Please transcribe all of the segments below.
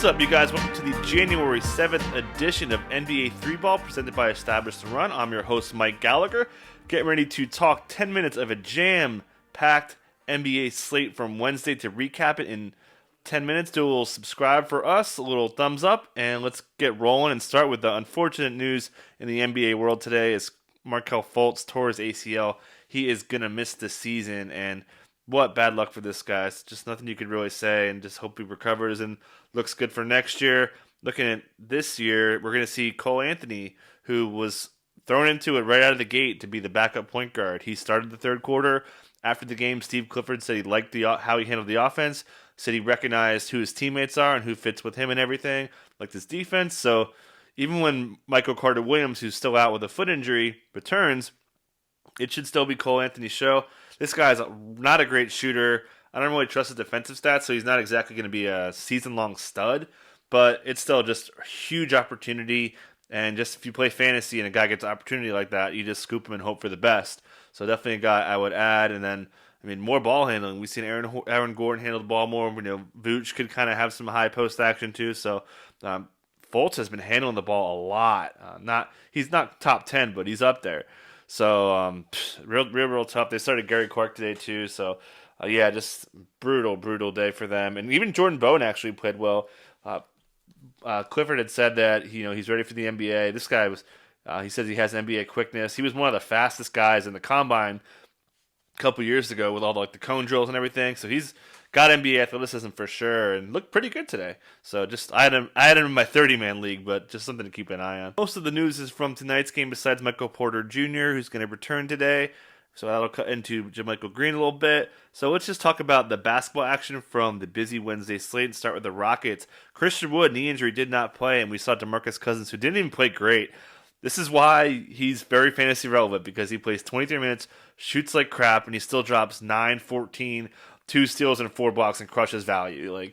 up, you guys? Welcome to the January 7th edition of NBA 3-Ball presented by Established and Run. I'm your host, Mike Gallagher. Getting ready to talk 10 minutes of a jam-packed NBA slate from Wednesday to recap it in 10 minutes. Do a little subscribe for us, a little thumbs up, and let's get rolling and start with the unfortunate news in the NBA world today is Markelle Fultz tore his ACL. He is going to miss the season, and what bad luck for this guy. It's just nothing you could really say, and just hope he recovers and looks good for next year. Looking at this year, we're going to see Cole Anthony, who was thrown into it right out of the gate to be the backup point guard. He started the third quarter. After the game, Steve Clifford said he liked how he handled the offense, said he recognized who his teammates are and who fits with him and everything, liked his defense. So even when Michael Carter-Williams, who's still out with a foot injury, returns, it should still be Cole Anthony's show. This guy's not a great shooter. I don't really trust his defensive stats, so he's not exactly going to be a season-long stud, but it's still just a huge opportunity. And just if you play fantasy and a guy gets an opportunity like that, you just scoop him and hope for the best. So definitely a guy I would add. And then, more ball handling. We've seen Aaron Gordon handle the ball more. Vooch could kind of have some high post action too. So Fultz has been handling the ball a lot. He's not top 10, but he's up there. So real tough. They started Gary Clark today too. So just brutal day for them. And even Jordan Bowen actually played well. Clifford had said that he's ready for the NBA. This guy was. He says he has NBA quickness. He was one of the fastest guys in the combine a couple years ago with all the cone drills and everything. So he's got NBA athleticism for sure and looked pretty good today. So I had him in my 30-man league, but just something to keep an eye on. Most of the news is from tonight's game besides Michael Porter Jr., who's going to return today. So that'll cut into JaMychal Green a little bit. So let's just talk about the basketball action from the busy Wednesday slate and start with the Rockets. Christian Wood, knee injury, did not play, and we saw DeMarcus Cousins, who didn't even play great. This is why he's very fantasy relevant, because he plays 23 minutes, shoots like crap, and he still drops 9, 14, 2 steals, and 4 blocks and crushes value.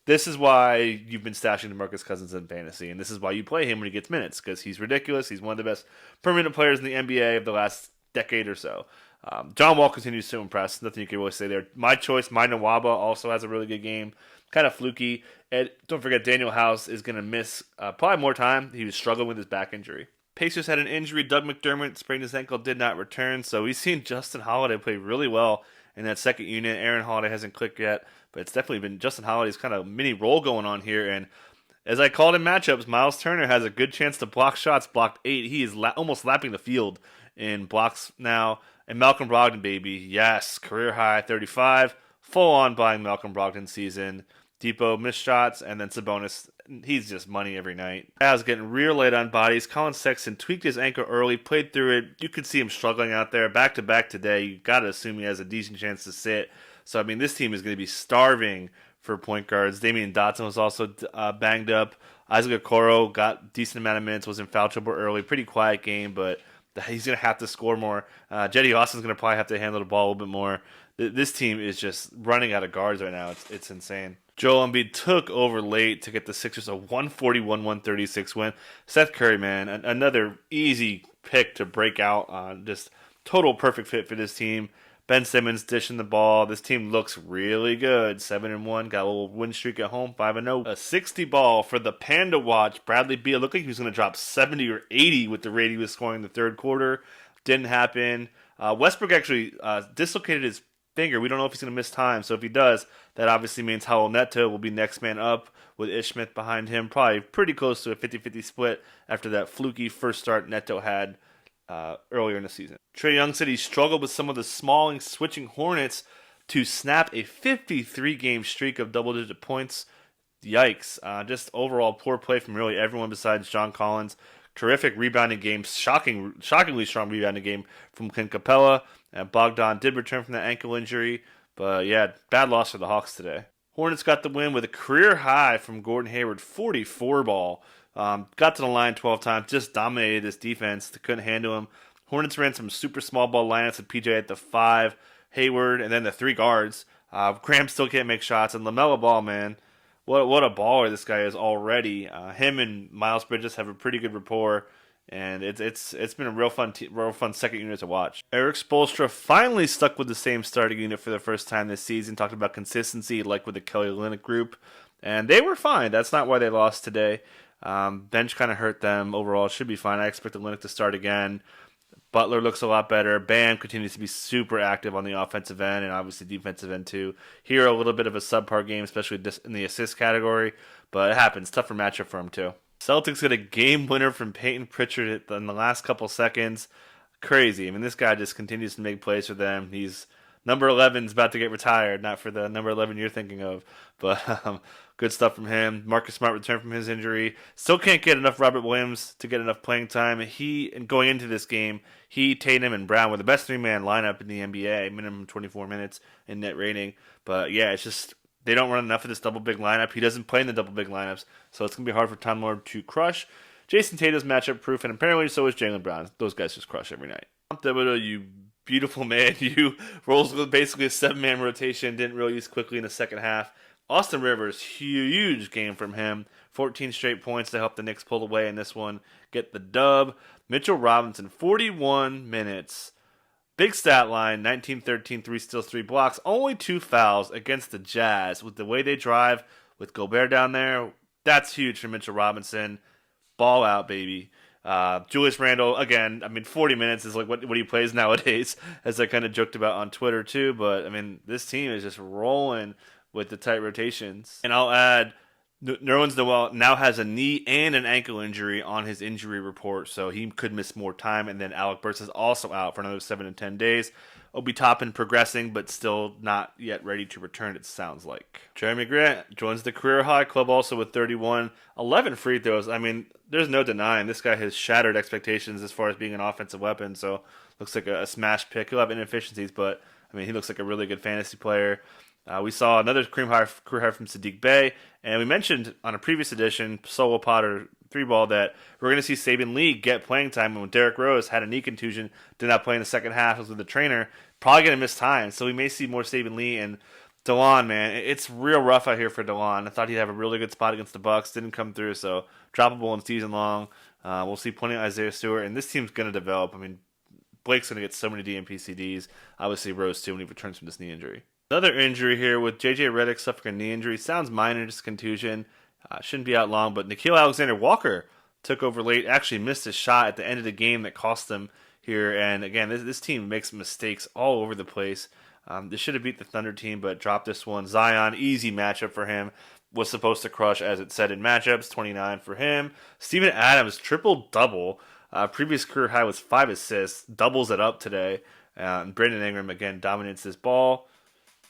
This is why you've been stashing DeMarcus Cousins in fantasy, and this is why you play him when he gets minutes, because he's ridiculous. He's one of the best permanent players in the NBA of the last decade or so. John Wall continues to impress. Nothing you can really say there. My choice, Mai Nwaba, also has a really good game. Kind of fluky. And don't forget, Daniel House is going to miss probably more time. He was struggling with his back injury. Pacers had an injury. Doug McDermott sprained his ankle, did not return. So we've seen Justin Holiday play really well in that second unit. Aaron Holiday hasn't clicked yet, but it's definitely been Justin Holiday's kind of mini role going on here. And as I called in matchups, Miles Turner has a good chance to block shots, blocked 8. He is almost lapping the field in blocks now. And Malcolm Brogdon, baby, yes, career high 35. Full on buying Malcolm Brogdon season. Depot missed shots, and then Sabonis, he's just money every night. I was getting real late on bodies. Colin Sexton tweaked his ankle early, played through it. You could see him struggling out there. Back-to-back today, you got to assume he has a decent chance to sit. So, this team is going to be starving for point guards. Damian Dotson was also banged up. Isaac Okoro got decent amount of minutes, was in foul trouble early. Pretty quiet game, but he's going to have to score more. Jetty Austin's going to probably have to handle the ball a little bit more. This team is just running out of guards right now. It's insane. Joel Embiid took over late to get the Sixers a 141-136 win. Seth Curry, man, another easy pick to break out. Just total perfect fit for this team. Ben Simmons dishing the ball. This team looks really good. 7-1. Got a little win streak at home. 5-0. A 60 ball for the Panda Watch. Bradley Beal looked like he was going to drop 70 or 80 with the rate he was scoring in the third quarter. Didn't happen. Westbrook actually dislocated his finger. We don't know if he's going to miss time. So if he does, that obviously means Howell Neto will be next man up with Ish Smith behind him. Probably pretty close to a 50-50 split after that fluky first start Neto had earlier in the season. Trae Young said he struggled with some of the smalling switching Hornets to snap a 53-game streak of double-digit points. Yikes. Just overall poor play from really everyone besides John Collins. Terrific rebounding game. Shockingly strong rebounding game from Clint Capella. And Bogdan did return from that ankle injury. But yeah, bad loss for the Hawks today. Hornets got the win with a career high from Gordon Hayward, 44 ball. Got to the line 12 times, just dominated this defense. They couldn't handle him. Hornets ran some super small ball lineups with PJ at the 5, Hayward, and then the 3 guards. Graham still can't make shots. And LaMelo Ball, man, what a baller this guy is already. Him and Miles Bridges have a pretty good rapport. And it's been a real fun second unit to watch. Eric Spoelstra finally stuck with the same starting unit for the first time this season. Talked about consistency, like with the Kelly Olynyk group. and they were fine. That's not why they lost today. Bench kind of hurt them. Overall, it should be fine. I expect the Olynyk to start again. Butler looks a lot better. Bam continues to be super active on the offensive end and obviously defensive end too. Here, a little bit of a subpar game, especially in the assist category, but it happens. Tougher matchup for him too. Celtics get a game winner from Peyton Pritchard in the last couple seconds. Crazy. I mean, this guy just continues to make plays for them. He's number 11 is about to get retired, not for the number 11 you're thinking of, but good stuff from him. Marcus Smart returned from his injury. Still can't get enough Robert Williams to get enough playing time. Going into this game, Tatum, and Brown were the best three-man lineup in the NBA, minimum 24 minutes in net rating. But yeah, it's just they don't run enough of this double big lineup. He doesn't play in the double big lineups, so it's going to be hard for Time Lord to crush. Jason Tatum's matchup proof, and apparently so is Jaylen Brown. Those guys just crush every night. Thibodeau, you beautiful man. You rolls with basically a 7-man rotation. Didn't really use quickly in the second half. Austin Rivers, huge game from him. 14 straight points to help the Knicks pull away in this one. Get the dub. Mitchell Robinson, 41 minutes. Big stat line, 19-13, 3 steals, 3 blocks. Only 2 fouls against the Jazz. With the way they drive, with Gobert down there, that's huge for Mitchell Robinson. Ball out, baby. Julius Randle, again, 40 minutes is like what he plays nowadays, as I kind of joked about on Twitter too. But, this team is just rolling with the tight rotations. And I'll add, Nerlens Noel now has a knee and an ankle injury on his injury report, so he could miss more time. And then Alec Burks is also out for another 7 to 10 days. Obi Toppin progressing, but still not yet ready to return, it sounds like. Jeremy Grant joins the career high club also with 31. 11 free throws. There's no denying this guy has shattered expectations as far as being an offensive weapon, so looks like a smash pick. He'll have inefficiencies, but, he looks like a really good fantasy player. We saw another career high from Sadiq Bey, and we mentioned on a previous edition, Solo Potter 3-ball, that we're going to see Saban Lee get playing time. And when Derrick Rose had a knee contusion, did not play in the second half, was with the trainer, probably going to miss time. So we may see more Saban Lee. And DeLon, man, it's real rough out here for DeLon. I thought he'd have a really good spot against the Bucks, didn't come through, so droppable in season long. We'll see plenty of Isaiah Stewart, and this team's going to develop. Blake's going to get so many DNP CDs. Obviously, Rose too when he returns from this knee injury. Another injury here with J.J. Redick suffering a knee injury. Sounds minor, just contusion. Shouldn't be out long, but Nickeil Alexander-Walker took over late. Actually missed a shot at the end of the game that cost them here. And again, this team makes mistakes all over the place. They should have beat the Thunder team, but dropped this one. Zion, easy matchup for him. Was supposed to crush, as it said in matchups. 29 for him. Steven Adams, triple-double. Previous career high was 5 assists. Doubles it up today. And Brandon Ingram, again, dominates this ball.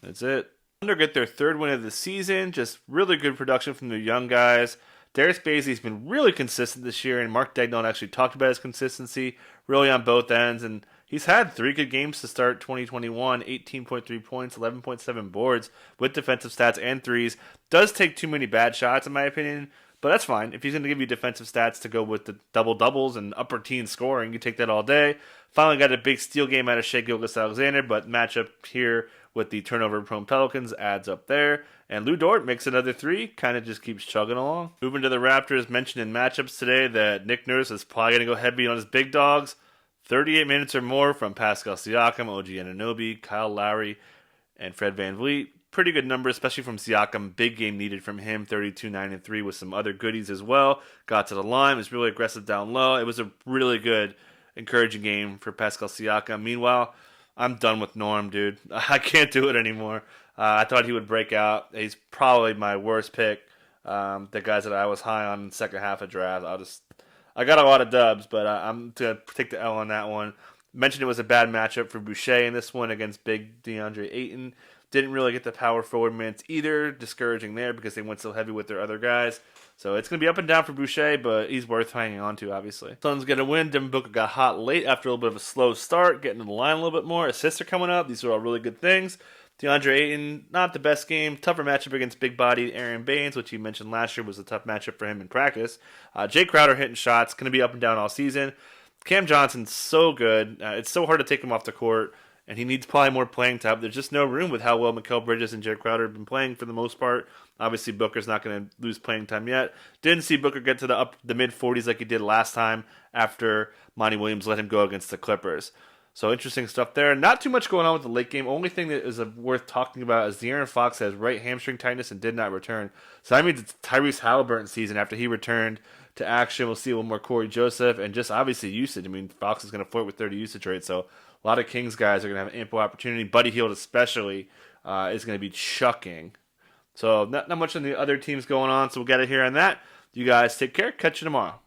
That's it. Thunder get their 3rd win of the season. Just really good production from their young guys. Darius Bazley's been really consistent this year, and Mark Daigneault actually talked about his consistency really on both ends. And he's had 3 good games to start 2021, 18.3 points, 11.7 boards with defensive stats and threes. Does take too many bad shots, in my opinion, but that's fine. If he's going to give you defensive stats to go with the double-doubles and upper teen scoring, you take that all day. Finally got a big steal game out of Shai Gilgeous-Alexander, but matchup here with the turnover-prone Pelicans adds up there. And Lou Dort makes another 3, kind of just keeps chugging along. Moving to the Raptors, mentioned in matchups today that Nick Nurse is probably going to go heavy on his big dogs. 38 minutes or more from Pascal Siakam, OG Anunoby, Kyle Lowry, and Fred VanVleet. Pretty good numbers, especially from Siakam. Big game needed from him, 32, 9, and 3 with some other goodies as well. Got to the line, was really aggressive down low. It was a really good, encouraging game for Pascal Siakam. Meanwhile, I'm done with Norm, dude. I can't do it anymore. I thought he would break out. He's probably my worst pick. The guys that I was high on in the second half of draft. I got a lot of dubs, but I'm going to take the L on that one. Mentioned it was a bad matchup for Boucher in this one against big DeAndre Ayton. Didn't really get the power forward minutes either. Discouraging there because they went so heavy with their other guys. So it's going to be up and down for Boucher, but he's worth hanging on to, obviously. Suns going to win. Devin Booker got hot late after a little bit of a slow start, getting in the line a little bit more. Assists are coming up. These are all really good things. DeAndre Ayton, not the best game. Tougher matchup against big-bodied Aaron Baines, which you mentioned last year was a tough matchup for him in practice. Jay Crowder hitting shots. Going to be up and down all season. Cam Johnson's so good. It's so hard to take him off the court, and he needs probably more playing time. There's just no room with how well Mikal Bridges and Jay Crowder have been playing for the most part. Obviously, Booker's not going to lose playing time yet. Didn't see Booker get to the mid-40s like he did last time after Monty Williams let him go against the Clippers. So interesting stuff there. Not too much going on with the late game. Only thing that is worth talking about is De'Aaron Fox has right hamstring tightness and did not return. So that means it's Tyrese Halliburton season after he returned to action. We'll see a little more Corey Joseph and just obviously usage. I mean, Fox is going to flirt with 30 usage rate. So a lot of Kings guys are going to have ample opportunity. Buddy Hield especially is going to be chucking. So not much on the other teams going on. So we'll get it here on that. You guys take care. Catch you tomorrow.